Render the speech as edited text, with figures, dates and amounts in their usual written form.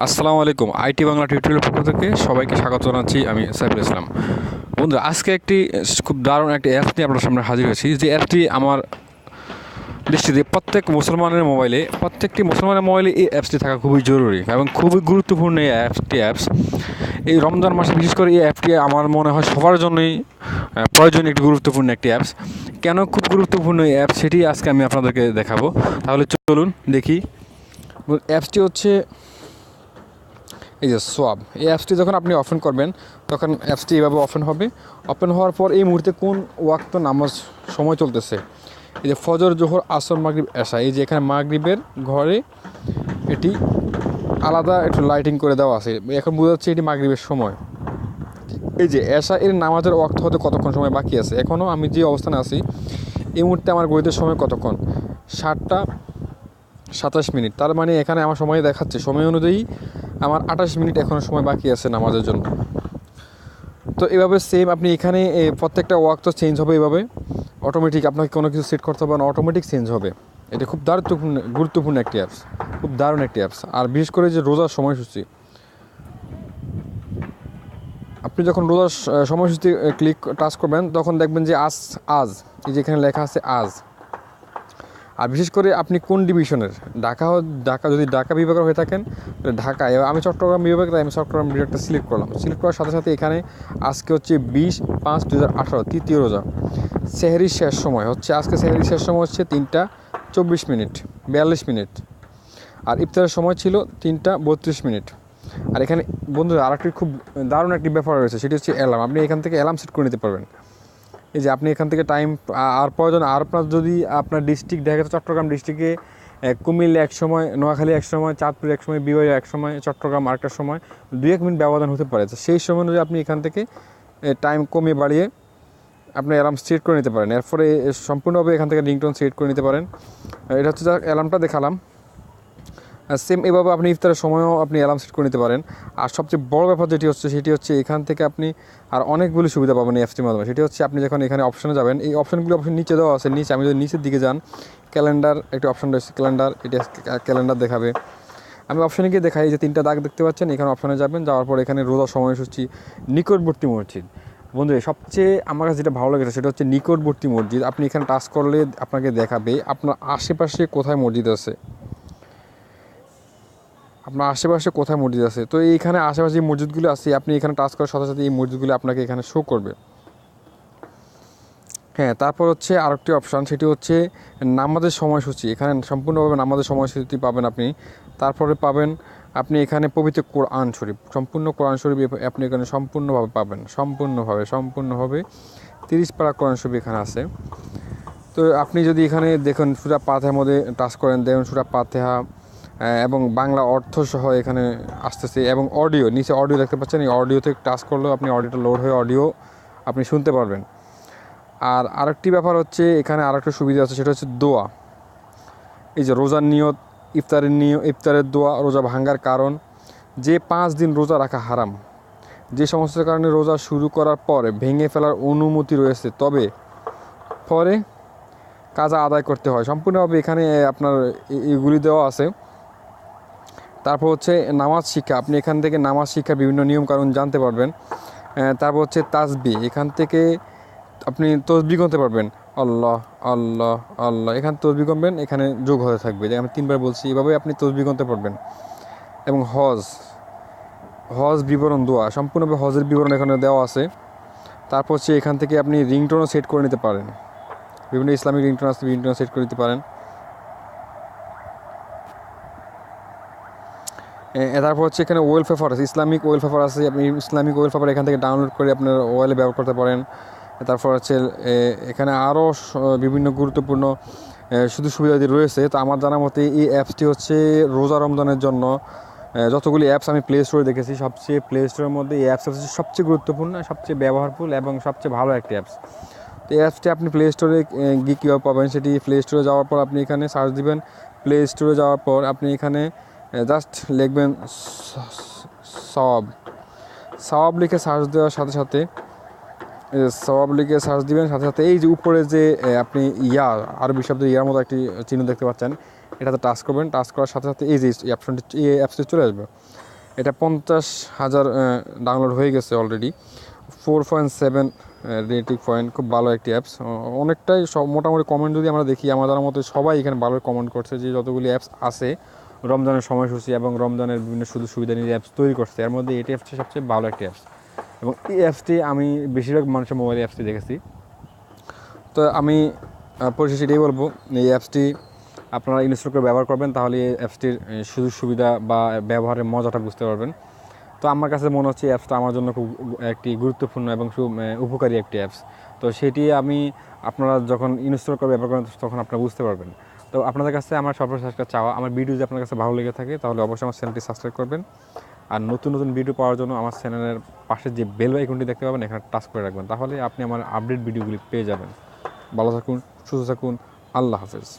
আসসালামু আলাইকুম। IT Bangla tutorial পক্ষ থেকে সবাইকে স্বাগত জানাচ্ছি। আমি সাইফুল ইসলাম। বন্ধুরা, আজকে একটি খুব দারুণ একটি অ্যাপস নিয়ে আপনার সামনে হাজির হয়েছি। যে অ্যাপটি আমার দৃষ্টিতে প্রত্যেকটি মুসলমানের মোবাইলে এই অ্যাপসটি থাকা খুবই জরুরি এবং খুবই গুরুত্বপূর্ণ এই অ্যাপস। এই রমজান মাসে বিশেষ করে এই অ্যাপটি আমার মনে হয় সবার জন্যই প্রয়োজনীয় একটি গুরুত্বপূর্ণ একটি অ্যাপস। কেন খুব গুরুত্বপূর্ণ এই অ্যাপস সেটি আজকে আমি আপনাদেরকে দেখাবো। তাহলে চলুন দেখি। অ্যাপসটি হচ্ছে এই যে সোয়াব। এই অ্যাপসটি যখন আপনি ওপেন করবেন তখন অ্যাপসটি এভাবে ওপেন হবে। ওপেন হওয়ার পর এই মুহূর্তে কোন ওয়াক্ত নামাজ সময় চলতেছে, এই যে ফজর, জোহর, আসর, মাগরিব, এশা, এই যে এখানে মাগরিবের ঘরে এটি আলাদা একটু লাইটিং করে দেওয়া আছে। এখন বোঝা যাচ্ছে এটি মাগরিবের সময়। এই যে এশা এর নামাজের ওয়াক্ত হতে কতক্ষণ সময় বাকি আছে। এখনও আমি যে অবস্থানে আছি এই মুহূর্তে আমার গড়িতে সময় কতক্ষণ, 7টা 27 মিনিট। তার মানে এখানে আমার সময় দেখাচ্ছে, সময় অনুযায়ী আমার 28 মিনিট এখনও সময় বাকি আছে নামাজের জন্য। তো এভাবে সেম আপনি এখানে প্রত্যেকটা ওয়াক্ত চেঞ্জ হবে এভাবে অটোমেটিক। আপনাকে কোনো কিছু সেট করতে হবে না, অটোমেটিক চেঞ্জ হবে। এটা খুব গুরুত্বপূর্ণ একটি অ্যাপস, খুব দারুণ একটি অ্যাপস। আর বিশেষ করে যে রোজার সময়সূচি, আপনি যখন রোজার সময়সূচি টাচ করবেন তখন দেখবেন যে আজ এই যে এখানে লেখা আছে আজ। আর বিশেষ করে আপনি কোন ডিভিশনের, ঢাকা যদি ঢাকা বিভাগের হয়ে থাকেন ঢাকায়, আমি চট্টগ্রাম বিভাগ, তাই আমি চট্টগ্রাম বিভাগটা সিলেক্ট করলাম। সিলেক্ট করার সাথে সাথে এখানে আজকে হচ্ছে 20/5/2018 তৃতীয় রোজা। সেহরির শেষ সময় হচ্ছে আজকে, সেহরির শেষ সময় হচ্ছে 3টা 24 মিনিট 42 মিনিট। আর ইফতারের সময় ছিল 3টা 32 মিনিট। আর এখানে বন্ধুরা আরেকটি খুব দারুণ একটি ব্যাপার রয়েছে, সেটি হচ্ছে অ্যালার্ম। আপনি এখান থেকে অ্যালার্ম সেট করে নিতে পারবেন। এই যে আপনি এখান থেকে টাইম আর প্রয়োজন, আর আপনার যদি আপনার ডিস্ট্রিক্ট দেখা যাচ্ছে চট্টগ্রাম ডিস্ট্রিক্টে কুমিল্লা এক সময়, নোয়াখালী এক সময়, চাঁদপুর এক সময়, বিবাড়ি এক সময়, চট্টগ্রাম আরেকটা সময় 2-1 মিনিট ব্যবধান হতে পারে। সেই সময় অনুযায়ী আপনি এখান থেকে টাইম কমিয়ে বাড়িয়ে আপনি অ্যালার্ম সেট করে নিতে পারেন। এরপরে সম্পূর্ণভাবে এখান থেকে রিংটোন সেট করে নিতে পারেন। এটা হচ্ছে অ্যালার্মটা দেখালাম। সেম এভাবে আপনি ইফতারের সময়ও আপনি অ্যালার্ম সেট করে নিতে পারেন। আর সবচেয়ে বড় ব্যাপার সেটি হচ্ছে এখান থেকে আপনি আর অনেকগুলি সুবিধা পাবেন এই অ্যাপসটির মাধ্যমে। সেটি হচ্ছে আপনি যখন এখানে অপশনে যাবেন, এই অপশনগুলো নিচে দেওয়া আছে। আমি যদি নিচের দিকে যান, ক্যালেন্ডার একটি অপশন রয়েছে, এটি ক্যালেন্ডার দেখাবে। আমি অপশনে গিয়ে দেখাই, যে 3টা দাগ দেখতে পাচ্ছেন, এখানে অপশনে যাবেন। যাওয়ার পর এখানে রোজা সময়সূচি, নিকটবর্তী মসজিদ। বন্ধু, সবচেয়ে আমার কাছে যেটা ভালো লেগেছে সেটা হচ্ছে নিকটবর্তী মসজিদ। আপনি এখানে টাচ করলে আপনাকে দেখাবে আপনার আশেপাশে কোথায় মসজিদ আছে, তো এইখানে আশেপাশে যে মসজিদগুলো আছে আপনি এখানে টাচ করার সাথে সাথে এই মসজিদগুলো আপনাকে এখানে শো করবে। হ্যাঁ, তারপর হচ্ছে আরেকটি অপশান, সেটি হচ্ছে নামাজের সময়সূচি। এখানে সম্পূর্ণভাবে নামাজের সময়সূচি পাবেন আপনি। তারপরে পাবেন আপনি এখানে পবিত্র কোরআন শরীফ, সম্পূর্ণ কোরআন শরীফ আপনি এখানে সম্পূর্ণভাবে পাবেন। সম্পূর্ণভাবে 30 পারা কোরআন শরীফ এখানে আছে। তো আপনি যদি এখানে দেখুন সূরা ফাতিহার মধ্যে টাচ করেন, দেখুন সূরা ফাতিহা এবং বাংলা অর্থ সহ এখানে আসতেছে। এবং অডিও, নিচে অডিও দেখতে পাচ্ছেন, এই অডিওতে টাচ করলেও আপনি অডিওটা লোড হয়ে অডিও আপনি শুনতে পারবেন। আর আরেকটি ব্যাপার হচ্ছে এখানে আরেকটা সুবিধা আছে, সেটা হচ্ছে দোয়া। এই যে রোজার নিয়ত, ইফতারের দোয়া, রোজা ভাঙ্গার কারণ, যে 5 দিন রোজা রাখা হারাম, যে সমস্ত কারণে রোজা শুরু করার পরে ভেঙে ফেলার অনুমতি রয়েছে, তবে পরে কাজা আদায় করতে হয়। সম্পূর্ণভাবে এখানে আপনার এগুলি দেওয়া আছে। তারপর হচ্ছে নামাজ শিক্ষা, আপনি এখান থেকে নামাজ শিক্ষার বিভিন্ন নিয়মকানুন জানতে পারবেন। তারপর হচ্ছে তাসবিহ, এখান থেকে আপনি তসবিহ গুনতে পারবেন। আল্লাহ আল্লাহ আল্লাহ, এখানে তসবিহ গুনবেন, এখানে যোগ হতে থাকবে, যে আমি 3বার বলছি, এভাবে আপনি তসবিহ গুনতে পারবেন। এবং হজ বিবরণ দোয়া, সম্পূর্ণভাবে হজের বিবরণ এখানে দেওয়া আছে। তারপর হচ্ছে এখান থেকে আপনি রিংটোনও সেট করে নিতে পারেন, বিভিন্ন ইসলামিক রিংটোন আছে, রিংটোন সেট করে নিতে পারেন। তারপর হচ্ছে এখানে ওয়েলপেপার আছে, ইসলামিক ওয়েলপেপার আছে। আপনি ইসলামিক ওয়েলপেপার এখান থেকে ডাউনলোড করে আপনার ওয়েলে ব্যবহার করতে পারেন। তারপর হচ্ছে এখানে আরও বিভিন্ন গুরুত্বপূর্ণ সুযোগ সুবিধাদি রয়েছে। তো আমার জানা মতে এই অ্যাপসটি হচ্ছে রোজা রমজানের জন্য যতগুলি অ্যাপস আমি প্লে স্টোরে দেখেছি, সবচেয়ে প্লে স্টোরের মধ্যে এই অ্যাপস হচ্ছে সবচেয়ে গুরুত্বপূর্ণ, সবচেয়ে ব্যবহারফুল এবং সবচেয়ে ভালো একটি অ্যাপস। তো এই অ্যাপসটি আপনি প্লে স্টোরে গিয়ে কীভাবে পাবেন, সেটি প্লে স্টোরে যাওয়ার পর আপনি এখানে সার্চ দিবেন। প্লে স্টোরে যাওয়ার পর আপনি এখানে জাস্ট লিখবেন সওয়াব লিখে সার্চ দেওয়ার সাথে সাথে সার্চ দিবেন, সাথে সাথে এই যে উপরে যে আপনি আরবি শব্দ ইয়ার মতো একটি চিহ্ন দেখতে পাচ্ছেন, এটাতে টাচ করবেন। টাচ করার সাথে সাথে এই যে অপশনটি, এই অ্যাপসটি চলে আসবে। এটা 50,000 ডাউনলোড হয়ে গেছে অলরেডি। 4.7 রেটিং পয়েন্ট, খুব ভালো একটি অ্যাপস। অনেকটাই সব মোটামুটি কমেন্ট যদি আমরা দেখি, আমাদের মতো সবাই এখানে ভালো কমেন্ট করছে যে যতগুলি অ্যাপস আছে রমজানের সময়সূচি এবং রমজানের বিভিন্ন সুযোগ সুবিধা নিয়ে অ্যাপস তৈরি করছে, এর মধ্যে এটি অ্যাপসটি সবচেয়ে ভালো একটি অ্যাপস। এবং এই অ্যাপসটি আমি বেশিরভাগ মানুষের মোবাইলে অ্যাপসটি দেখেছি। তো আমি পরিশেষে এটাই বলবো, এই অ্যাপসটি আপনারা ইনস্টল করে ব্যবহার করবেন, তাহলে এই অ্যাপসটির সুযোগ সুবিধা বা ব্যবহারের মজাটা বুঝতে পারবেন। তো আমার কাছে মনে হচ্ছে এই অ্যাপসটা আমার জন্য খুব একটি গুরুত্বপূর্ণ এবং খুব উপকারী একটি অ্যাপস। তো সেটি আমি আপনারা যখন ইনস্টল করে ব্যবহার করেন তখন আপনারা বুঝতে পারবেন। তো আপনাদের কাছে আমার সর্বশেষ একটা চাওয়া, আমার ভিডিও যদি আপনার কাছে ভালো লেগে থাকে তাহলে অবশ্যই আমার চ্যানেলটি সাবস্ক্রাইব করবেন। আর নতুন নতুন ভিডিও পাওয়ার জন্য আমার চ্যানেলের পাশে যে বেল আইকনটি দেখতে পাবেন এখানে টাচ করে রাখবেন, তাহলে আপনি আমার আপডেট ভিডিওগুলি পেয়ে যাবেন। ভালো থাকুন, সুস্থ থাকুন, আল্লাহ হাফেজ।